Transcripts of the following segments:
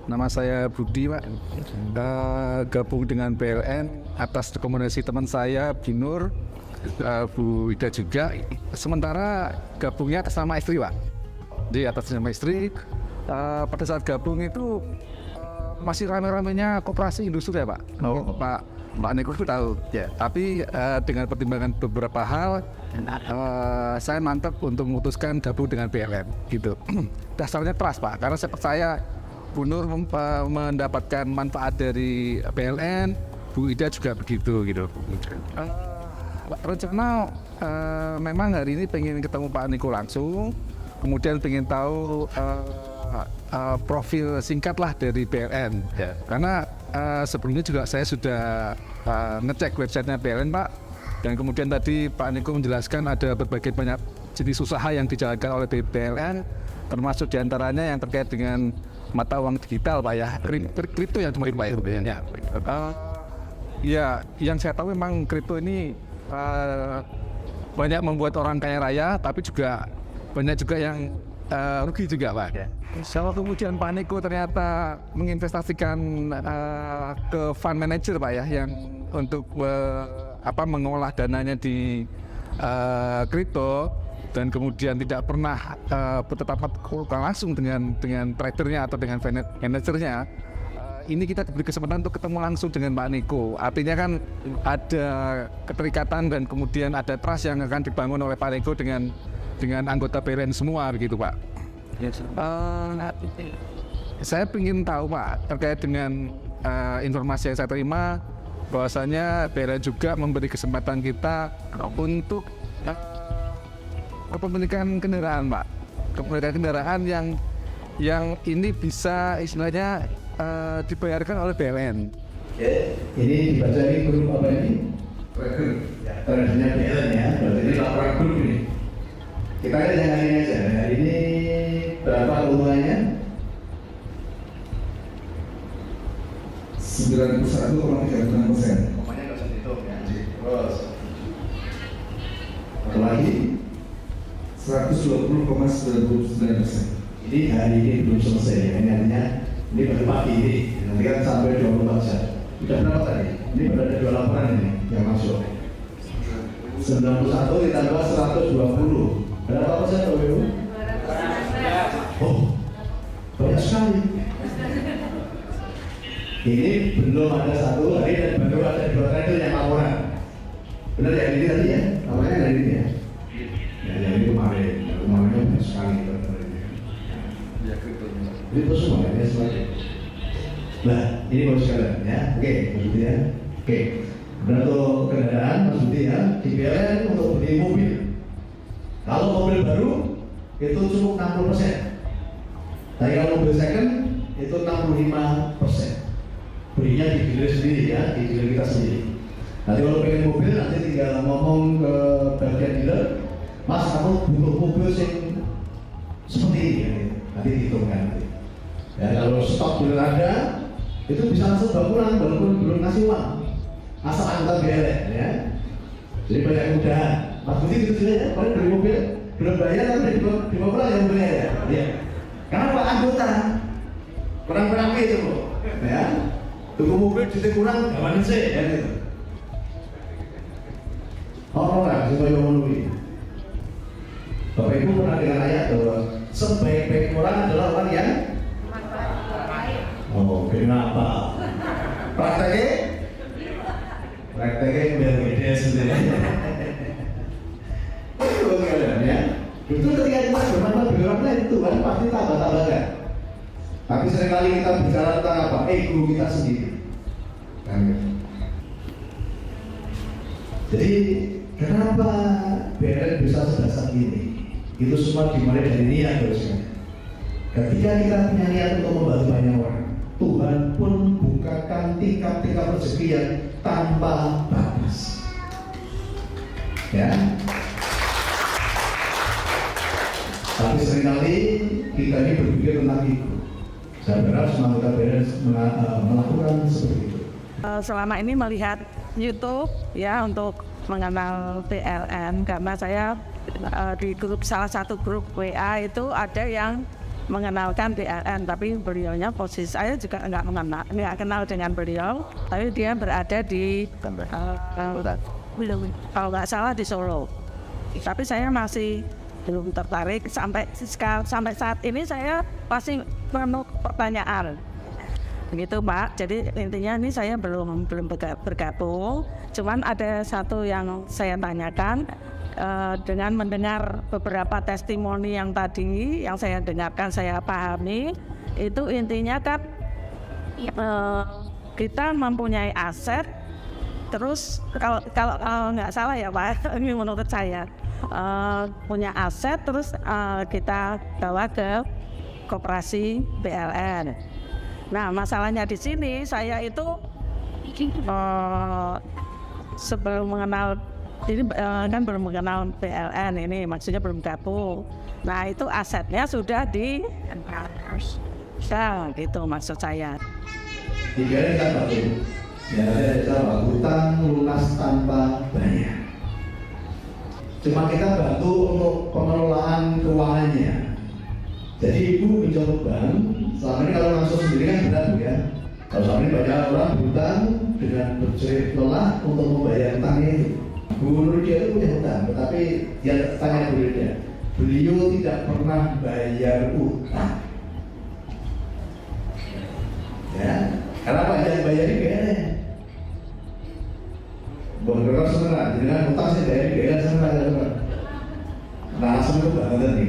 Nama saya Budi, Pak. Gabung dengan PLN atas rekomendasi teman saya, Binur, Bu Ida juga. Sementara gabungnya atas nama istri, Pak. Jadi atas nama istri, pada saat gabung itu masih rame-ramenya koperasi industri ya, Pak. Pak Niko itu tahu. Ya. Tapi dengan pertimbangan beberapa hal, saya mantap untuk memutuskan gabung dengan PLN. Gitu. Dasarnya trust, Pak. Karena saya percaya Bu Nur mendapatkan manfaat dari PLN, Bu Ida juga begitu gitu. Rencana memang hari ini pengen ketemu Pak Niko langsung, kemudian pengen tahu profil singkat lah dari PLN. Ya. Karena sebelumnya juga saya sudah ngecek websitenya PLN, Pak, dan kemudian tadi Pak Niko menjelaskan ada berbagai banyak jenis usaha yang dijalankan oleh PLN, termasuk diantaranya yang terkait dengan mata uang digital, Pak, ya, kripto yang cuma Pak ya. Ya, yang saya tahu memang kripto ini banyak membuat orang kaya raya, tapi juga banyak juga yang rugi juga, Pak. Kalau kemudian Pak Niko ternyata menginvestasikan ke fund manager, Pak, ya, yang untuk mengolah dananya di kripto, dan kemudian tidak pernah bertatap muka langsung dengan tradernya atau dengan manajernya, ini kita diberi kesempatan untuk ketemu langsung dengan Pak Niko. Artinya kan ada keterikatan dan kemudian ada trust yang akan dibangun oleh Pak Niko dengan anggota PLN semua, begitu, Pak. Saya ingin tahu, Pak, terkait dengan informasi yang saya terima, bahwasanya PLN juga memberi kesempatan kita untuk kepemilikan kendaraan, Pak. Kepemilikan kendaraan yang ini bisa istilahnya dibayarkan oleh PLN. Ini dibaca ini grup apa ini? Tradernya PLN ya. Berarti ini laporan grup ini. Kita lihat yang hari ini aja. Hari ini berapa keuntungannya? 91,36%. Pokoknya nggak usah dihitung ya. Terus apa lagi? 120,99%. Ini hari ini belum selesai ya. Ini artinya ini baru pagi ini. Nanti kan sampai 24 jam. Sudah berapa tadi? Ini baru ada 2 laporan ini yang masuk. 91 ditambah 120. Berapa persen, Pak Ibu? Oh, banyak sekali. Ini belum ada 1 hari dan baru ada 2 trader yang laporan. Benar ya, ini tadi ya? Laporannya dari ini ya? Ya, yang ini kemarin. Kemarinnya banyak sekali. Itu semua ya, semuanya. Nah, ini baru sekalian ya. Oke, maksudnya. Oke. Untuk kendaraan, maksudnya ya, di PLN untuk beli mobil. Kalau mobil baru itu cukup 60%. Tapi kalau mobil second itu 65%. Belinya di dealer sendiri ya, di dealer kita sendiri. Nanti kalau pengen mobil nanti tinggal ngomong ke bagian dealer, Mas, kamu butuh mobil yang seperti ini ya. Nanti dihitungkan. Ya, kalau stok dealer ada, itu bisa langsung bawa pulang walaupun belum ngasih uang. Asal anggota PLN ya. Jadi banyak kemudahan. Mas Budi gitu saja ya, kalau beli mobil belum bayar tapi dibawa pulang yang mobilnya ya. Iya. Karena Pak anggota kurang-kurang itu, Bu. Ya. Tunggu mobil duitnya kurang, gimana sih? Ya gitu. Orang supaya memenuhi. Bapak Ibu pernah dengar ayat bahwa sebaik-baik orang adalah orang yang kenapa? Prakteknya udah gede sendiri. Ya. Itu ketika kita bermanfaat bagi orang lain, Tuhan pasti tambah-tambahkan. Tapi seringkali kita bicara tentang apa? Ego kita sendiri. Jadi kenapa PLN bisa sebesar ini? Itu semua dimulai dari niat, terusnya. Ketika kita punya niat untuk membantu banyak orang, Tuhan pun bukakan tingkap-tingkap rezeki yang tanpa batas. Ya. Tapi seringkali kita ini berpikir tentang itu. Saya berharap semua kita melakukan seperti itu. Selama ini melihat YouTube ya untuk mengenal PLN, karena saya di salah satu grup WA itu ada yang mengenalkan BLN, tapi beliaunya posisi saya juga nggak kenal dengan beliau, tapi dia berada di kalau nggak salah di Solo. Tapi saya masih belum tertarik sampai saat ini saya masih penuh pertanyaan. Begitu Pak. Jadi intinya ini saya belum bergabung. Cuman ada satu yang saya tanyakan. Dengan mendengar beberapa testimoni yang tadi yang saya dengarkan, saya pahami itu intinya kan kita mempunyai aset, terus kalau nggak salah ya Pak, ini menurut saya punya aset terus kita bawa ke koperasi BLN. Nah masalahnya di sini saya itu sebelum mengenal ini kan belum mengenal BLN ini, maksudnya belum gabung. Nah itu asetnya sudah di gitu maksud saya. Di BLN kan Pak, ya ada hutang lunas tanpa bayar. Cuma kita bantu untuk pengelolaan keuangannya. Jadi ibu pinjam bank, selama ini kalau langsung sendiri kan benar Bu ya. Kalau selama ini banyak orang berhutang dengan berjerit lelah untuk membayar hutangnya itu. Bu Nurdia itu punya hutang, tetapi dia tanya Bu Nurdia, beliau tidak pernah bayar hutang. Ya, karena apa yang bayar ini BLN. Benar sebenarnya, dengan hutang saya bayar BLN sebenarnya. Nah, langsung itu banget nih.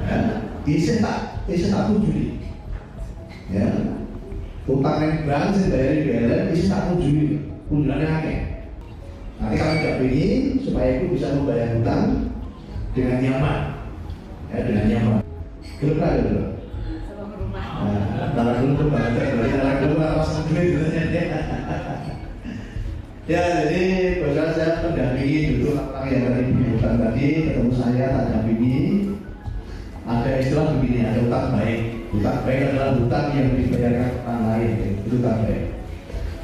Ya, isi tak Juli. Ya, hutang yang bank saya bayar BLN, isi tak Juli. Kunjulannya akeh. Nanti kalau tidak ingin supaya ibu bisa membayar hutang dengan nyaman, ya dengan nyaman. Dulu dulu. Nah, dulu banget, dulu langsung duit dulu ya. Ya, jadi bagaimana saya mendampingi dulu orang yang tadi hutang tadi ketemu saya tak dampingi. Ada istilah begini, ada hutang baik. Hutang baik adalah hutang yang dibayarkan orang lain, itu hutang baik.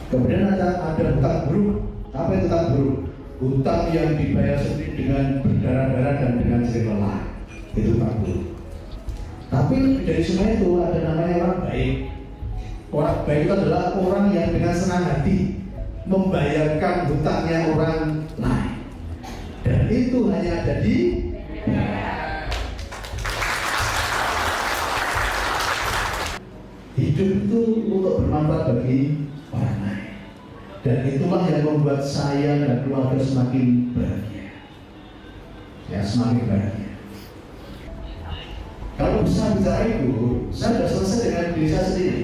Kemudian ada hutang buruk. Apa itu hutang buruk? Hutang yang dibayar sendiri dengan berdarah-darah dan dengan jerih lelah. Itu hutang buruk. Tapi lebih dari semua itu ada namanya orang baik. Orang baik itu adalah orang yang dengan senang hati membayarkan hutangnya orang lain. Dan itu hanya ada di hidup itu untuk bermanfaat bagi orang lain. Dan itulah yang membuat saya dan keluarga semakin bahagia. Ya, semakin bahagia. Kalau bisa bicara itu, saya sudah selesai dengan diri saya sendiri.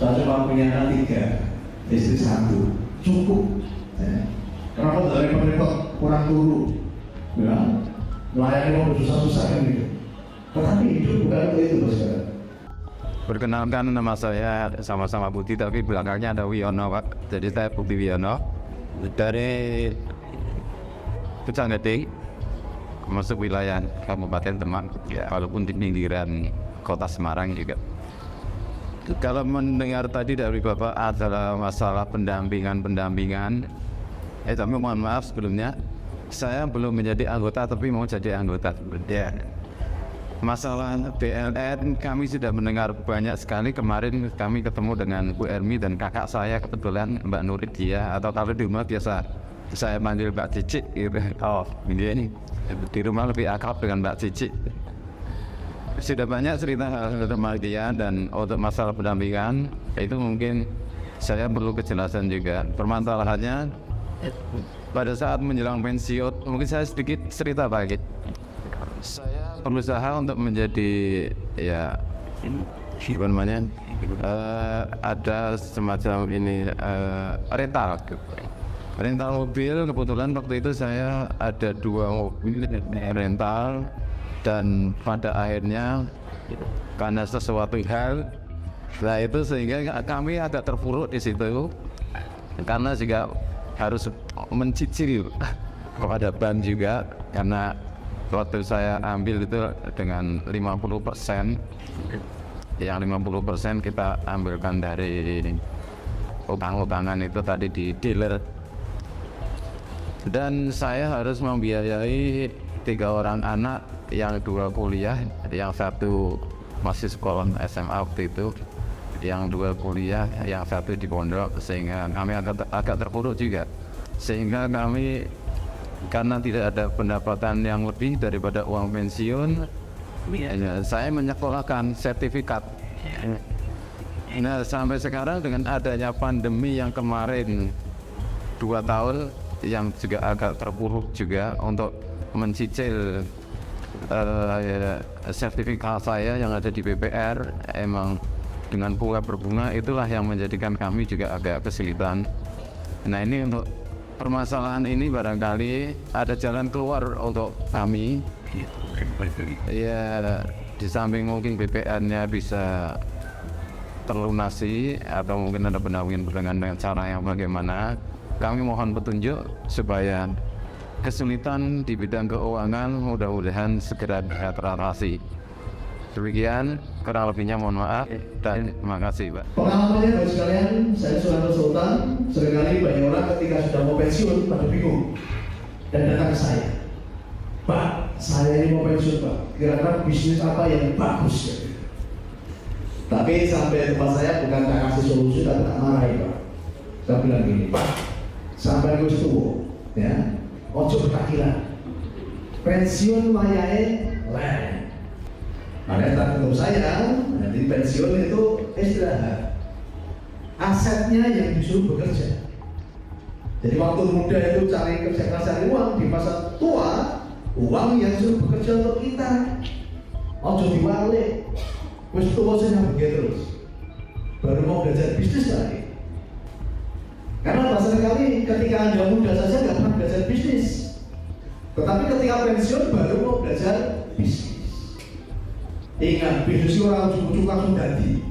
Saya cuma punya anak 3, istri 1, cukup. Ya. Kenapa dari repot kurang turu? Ya, melayani mau bersusah-susah kan gitu. Tetapi hidup bukan untuk itu, bos. Perkenalkan, nama saya sama-sama Budi tapi belakangnya ada Wiono Pak. Jadi saya Budi Wiono dari Kecamatan masuk wilayah Kabupaten Demak ya, walaupun di pinggiran kota Semarang juga. Kalau mendengar tadi dari Bapak adalah masalah pendampingan, tapi mohon maaf sebelumnya saya belum menjadi anggota tapi mau jadi anggota ya. Masalah BLN kami sudah mendengar banyak sekali. Kemarin kami ketemu dengan Bu Ermi dan kakak saya kebetulan Mbak Nuridia, atau kalau di rumah biasa saya panggil Mbak Cici gitu. Oh ini di rumah lebih akrab dengan Mbak Cici. Sudah banyak cerita tentang dia, dan untuk masalah pendampingan itu mungkin saya perlu kejelasan juga. Permasalahannya pada saat menjelang pensiun, mungkin saya sedikit cerita Pak. Saya berusaha untuk menjadi ya apa namanya ada semacam ini rental mobil. Kebetulan waktu itu saya ada 2 mobil rental, dan pada akhirnya karena sesuatu hal itu sehingga kami agak terpuruk di situ, karena juga harus mencicil kepada bank juga, karena waktu saya ambil itu dengan 50%, yang 50% kita ambilkan dari utang-utangan itu tadi di dealer, dan saya harus membiayai 3 orang anak, yang 2 kuliah, yang 1 masih sekolah SMA waktu itu, yang 2 kuliah, yang 1 di pondok, sehingga kami agak terpuruk juga. Sehingga kami karena tidak ada pendapatan yang lebih daripada uang pensiun, saya menyekolahkan sertifikat. Nah, sampai sekarang dengan adanya pandemi yang kemarin 2 tahun, yang juga agak terpuruk juga untuk mencicil sertifikat saya yang ada di BPR, emang dengan bunga berbunga itulah yang menjadikan kami juga agak kesulitan. Nah, ini untuk permasalahan ini barangkali ada jalan keluar untuk kami. Ya, di samping mungkin BPR-nya bisa terlunasi atau mungkin ada pendampingan dengan cara yang bagaimana, kami mohon petunjuk supaya kesulitan di bidang keuangan mudah-mudahan segera teratasi. Demikian, kurang lebihnya mohon maaf dan terima kasih, Pak. Pengalamannya bagi sekalian, saya seorang konsultan, seringkali banyak orang ketika sudah mau pensiun pada bingung dan datang ke saya. Pak, saya ini mau pensiun, Pak. Kira-kira bisnis apa yang bagus? Ya? Tapi sampai tempat saya bukan tak kasih solusi, tapi tak marahi, Pak. Saya bilang gini, Pak, sampai gue tua, ya, ojo ketakilan. Pensiun mayae lain. Makanya tak ketemu saya, nanti pensiun itu istirahat. Asetnya yang disuruh bekerja. Jadi waktu muda itu cari kerja keras, cari uang, di masa tua uang yang suruh bekerja untuk kita. Ojo diwale, wis tua saja begitu terus. Baru mau belajar bisnis lagi. Karena barangkali ketika Anda muda saja nggak pernah belajar bisnis, tetapi ketika pensiun baru mau belajar bisnis. Ingat, bisnis orang cukup langsung jadi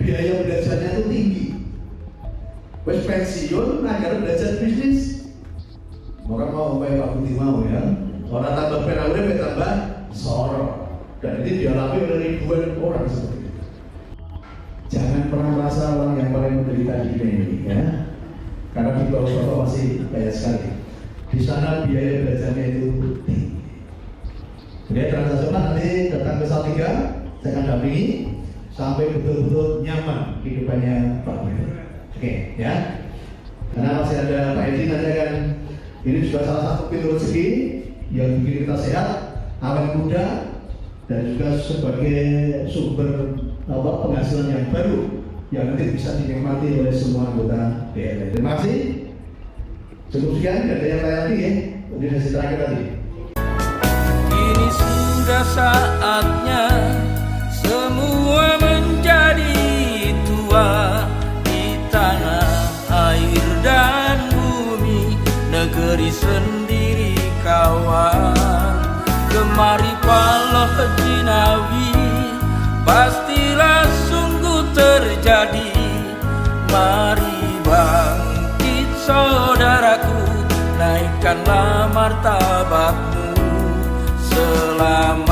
biaya belajarnya itu tinggi. Wes pensiun agar belajar bisnis, orang mau kayak Pak Budi mau ya, orang tambah penawurnya tambah sorot, dan ini dialami oleh ribuan orang seperti itu. Jangan pernah merasa orang yang paling menderita di dunia ini, ya. Karena di bawah Bapak masih banyak sekali. Di sana biaya belajarnya itu tinggi. Biaya transaksional nanti datang ke Salatiga, saya akan dampingi sampai betul-betul nyaman kehidupannya Pak Budi. Oke, ya. Karena masih ada Pak Edi nanti akan, ini juga salah satu pintu rezeki yang bikin kita sehat, awet muda, dan juga sebagai sumber penghasilan yang baru yang nanti bisa dinikmati oleh semua anggota DLL. Terima kasih. Cukup sekian, tidak ada yang lain lagi ya. Ini sesi terakhir tadi. Kini sudah saatnya semua menjadi tua di tanah air dan bumi, negeri sendiri kawan. Kemari paloh jinawi, pastilah sungguh terjadi. Mari bangkit saudaraku, naikkanlah martabatmu. Selamat